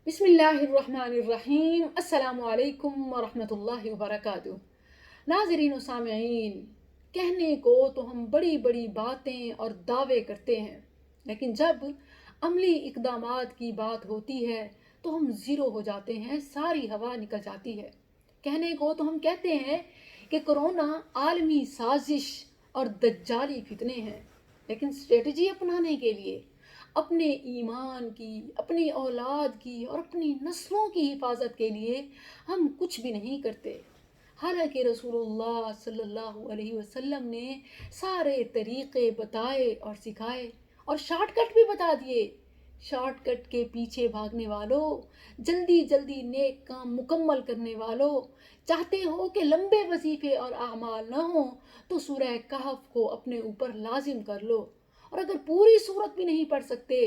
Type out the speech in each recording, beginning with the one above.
بسم اللہ الرحمن الرحیم۔ السلام علیکم ورحمۃ اللہ وبرکاتہ۔ ناظرین و سامعین، کہنے کو تو ہم بڑی بڑی باتیں اور دعوے کرتے ہیں، لیکن جب عملی اقدامات کی بات ہوتی ہے تو ہم زیرو ہو جاتے ہیں، ساری ہوا نکل جاتی ہے۔ کہنے کو تو ہم کہتے ہیں کہ کرونا عالمی سازش اور دجالی فتنے ہیں، لیکن اسٹریٹجی اپنانے کے لیے اپنے ایمان کی، اپنی اولاد کی اور اپنی نسلوں کی حفاظت کے لیے ہم کچھ بھی نہیں کرتے۔ حالانکہ رسول اللہ صلی اللہ علیہ وسلم نے سارے طریقے بتائے اور سکھائے اور شارٹ کٹ بھی بتا دیے۔ شارٹ کٹ کے پیچھے بھاگنے والوں، جلدی جلدی نیک کام مکمل کرنے والوں، چاہتے ہو کہ لمبے وظیفے اور اعمال نہ ہوں تو سورہ کہف کو اپنے اوپر لازم کر لو، اور اگر پوری صورت بھی نہیں پڑھ سکتے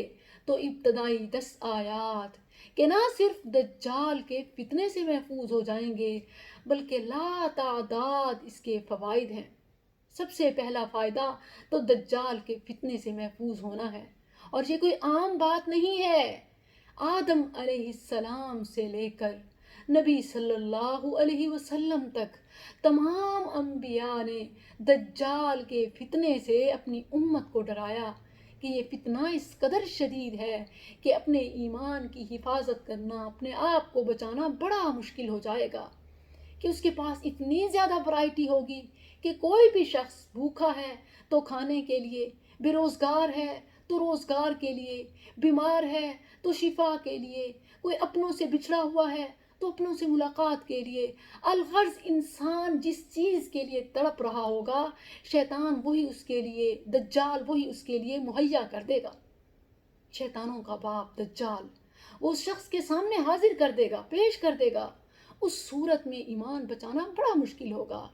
تو ابتدائی 10 آیات کہ نہ صرف دجال کے فتنے سے محفوظ ہو جائیں گے بلکہ لا تعداد اس کے فوائد ہیں۔ سب سے پہلا فائدہ تو دجال کے فتنے سے محفوظ ہونا ہے، اور یہ کوئی عام بات نہیں ہے۔ آدم علیہ السلام سے لے کر نبی صلی اللہ علیہ وسلم تک تمام انبیاء نے دجال کے فتنے سے اپنی امت کو ڈرایا کہ یہ فتنہ اس قدر شدید ہے کہ اپنے ایمان کی حفاظت کرنا، اپنے آپ کو بچانا بڑا مشکل ہو جائے گا، کہ اس کے پاس اتنی زیادہ ورائٹی ہوگی کہ کوئی بھی شخص بھوکا ہے تو کھانے کے لیے، بے روزگار ہے تو روزگار کے لیے، بیمار ہے تو شفا کے لیے، کوئی اپنوں سے بچھڑا ہوا ہے تو اپنوں سے ملاقات کے لیے، الغرض انسان جس چیز کے لیے تڑپ رہا ہوگا شیطان وہی اس کے لیے، دجال وہی اس کے لیے مہیا کر دے گا۔ شیطانوں کا باپ دجال وہ اس شخص کے سامنے حاضر کر دے گا، پیش کر دے گا۔ اس صورت میں ایمان بچانا بڑا مشکل ہوگا۔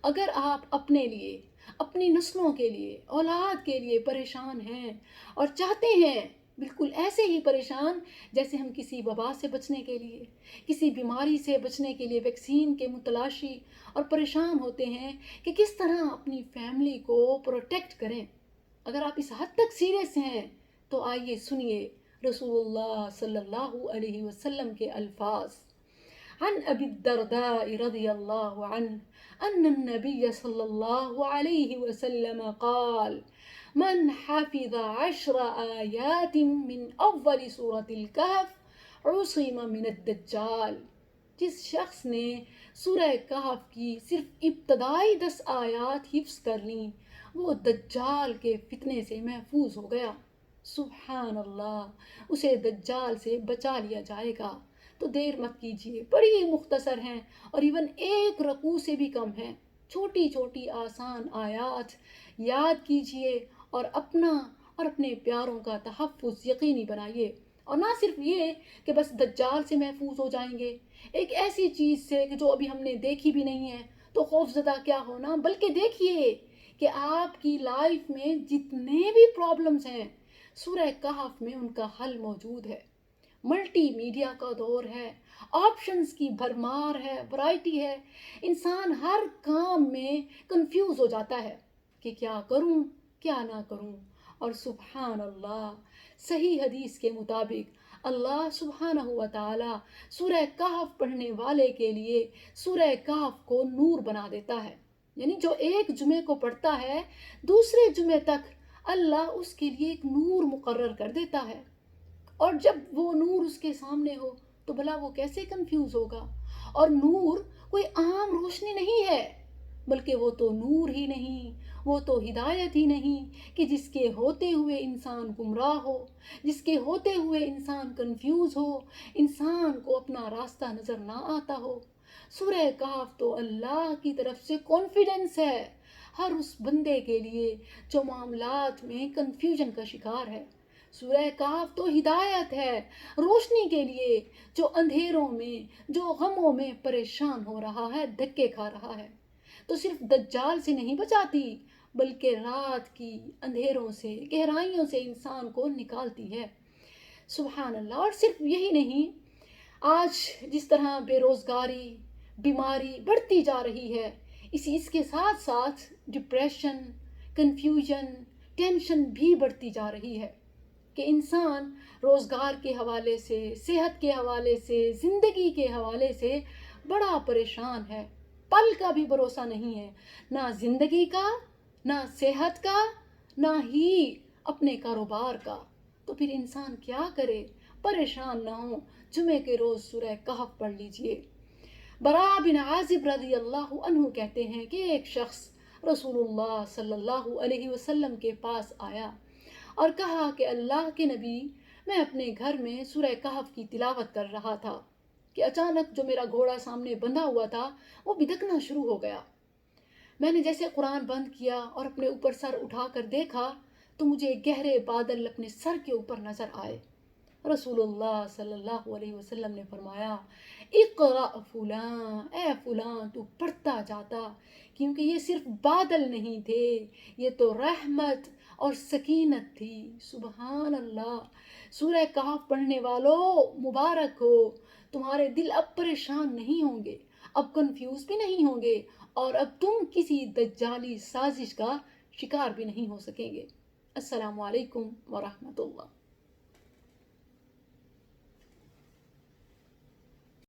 اگر آپ اپنے لیے، اپنی نسلوں کے لیے، اولاد کے لیے پریشان ہیں اور چاہتے ہیں، بالکل ایسے ہی پریشان جیسے ہم کسی وبا سے بچنے کے لیے، کسی بیماری سے بچنے کے لیے ویکسین کے متلاشی اور پریشان ہوتے ہیں کہ کس طرح اپنی فیملی کو پروٹیکٹ کریں، اگر آپ اس حد تک سیریس ہیں تو آئیے سنیے رسول اللہ صلی اللہ علیہ وسلم کے الفاظ۔ عن ابی الدرداء رضی اللہ عنہ ان النبی صلی اللہ علیہ وسلم قال من حفظ 10 آیات من اول سورة الکہف عصم من الدجال۔ جس شخص نے سورہ کہف کی صرف ابتدائی 10 آیات حفظ کر لیں وہ دجال کے فتنے سے محفوظ ہو گیا۔ سبحان اللہ، اسے دجال سے بچا لیا جائے گا۔ تو دیر مت کیجیے، بڑی مختصر ہیں اور ایون ایک رکوع سے بھی کم ہیں، چھوٹی چھوٹی آسان آیات یاد کیجیے اور اپنا اور اپنے پیاروں کا تحفظ یقینی بنائیے۔ اور نہ صرف یہ کہ بس دجال سے محفوظ ہو جائیں گے، ایک ایسی چیز سے کہ جو ابھی ہم نے دیکھی بھی نہیں ہے تو خوف زدہ کیا ہونا، بلکہ دیکھیے کہ آپ کی لائف میں جتنے بھی پرابلمز ہیں سورہ کہف میں ان کا حل موجود ہے۔ ملٹی میڈیا کا دور ہے، آپشنز کی بھرمار ہے، ورائٹی ہے، انسان ہر کام میں کنفیوز ہو جاتا ہے کہ کیا کروں کیا نہ کروں۔ اور سبحان اللہ، صحیح حدیث کے مطابق اللہ سبحانہ و تعالی سورہ کہف پڑھنے والے کے لیے سورہ کہف کو نور بنا دیتا ہے، یعنی جو ایک جمعے کو پڑھتا ہے دوسرے جمعے تک اللہ اس کے لیے ایک نور مقرر کر دیتا ہے، اور جب وہ نور اس کے سامنے ہو تو بھلا وہ کیسے کنفیوز ہوگا۔ اور نور کوئی عام روشنی نہیں ہے، بلکہ وہ تو نور ہی نہیں، وہ تو ہدایت ہی نہیں کہ جس کے ہوتے ہوئے انسان گمراہ ہو، جس کے ہوتے ہوئے انسان کنفیوز ہو، انسان کو اپنا راستہ نظر نہ آتا ہو۔ سورہ کہف تو اللہ کی طرف سے کانفیڈنس ہے ہر اس بندے کے لیے جو معاملات میں کنفیوژن کا شکار ہے۔ سورہ کہف تو ہدایت ہے روشنی کے لیے جو اندھیروں میں، جو غموں میں پریشان ہو رہا ہے، دھکے کھا رہا ہے۔ تو صرف دجال سے نہیں بچاتی بلکہ رات کی اندھیروں سے، گہرائیوں سے انسان کو نکالتی ہے۔ سبحان اللہ۔ اور صرف یہی نہیں، آج جس طرح بے روزگاری، بیماری بڑھتی جا رہی ہے، اس کے ساتھ ساتھ ڈپریشن، کنفیوژن، ٹینشن بھی بڑھتی جا رہی ہے کہ انسان روزگار کے حوالے سے، صحت کے حوالے سے، زندگی کے حوالے سے بڑا پریشان ہے. پل کا بھی بھروسہ نہیں ہے، نہ زندگی کا، نہ صحت کا، نہ ہی اپنے کاروبار کا. تو پھر انسان کیا کرے؟ پریشان نہ ہو، جمعے کے روز سورہ کہف پڑھ لیجئے. براء بن عازب رضی اللہ عنہ کہتے ہیں کہ ایک شخص رسول اللہ صلی اللہ علیہ وسلم کے پاس آیا اور کہا کہ اللہ کے نبی، میں اپنے گھر میں سورہ کہف کی تلاوت کر رہا تھا کہ اچانک جو میرا گھوڑا سامنے بندھا ہوا تھا وہ بھٹکنا شروع ہو گیا. میں نے جیسے قرآن بند کیا اور اپنے اوپر سر اٹھا کر دیکھا تو مجھے گہرے بادل اپنے سر کے اوپر نظر آئے. رسول اللہ صلی اللہ علیہ وسلم نے فرمایا، اقرأ فلاں، اے فلاں تو پڑھتا جاتا، کیونکہ یہ صرف بادل نہیں تھے، یہ تو رحمت اور سکینت تھی. سبحان اللہ. سورہ کہف پڑھنے والوں مبارک ہو، تمہارے دل اب پریشان نہیں ہوں گے، اب کنفیوز بھی نہیں ہوں گے، اور اب تم کسی دجالی سازش کا شکار بھی نہیں ہو سکیں گے. السلام علیکم ورحمۃ اللہ.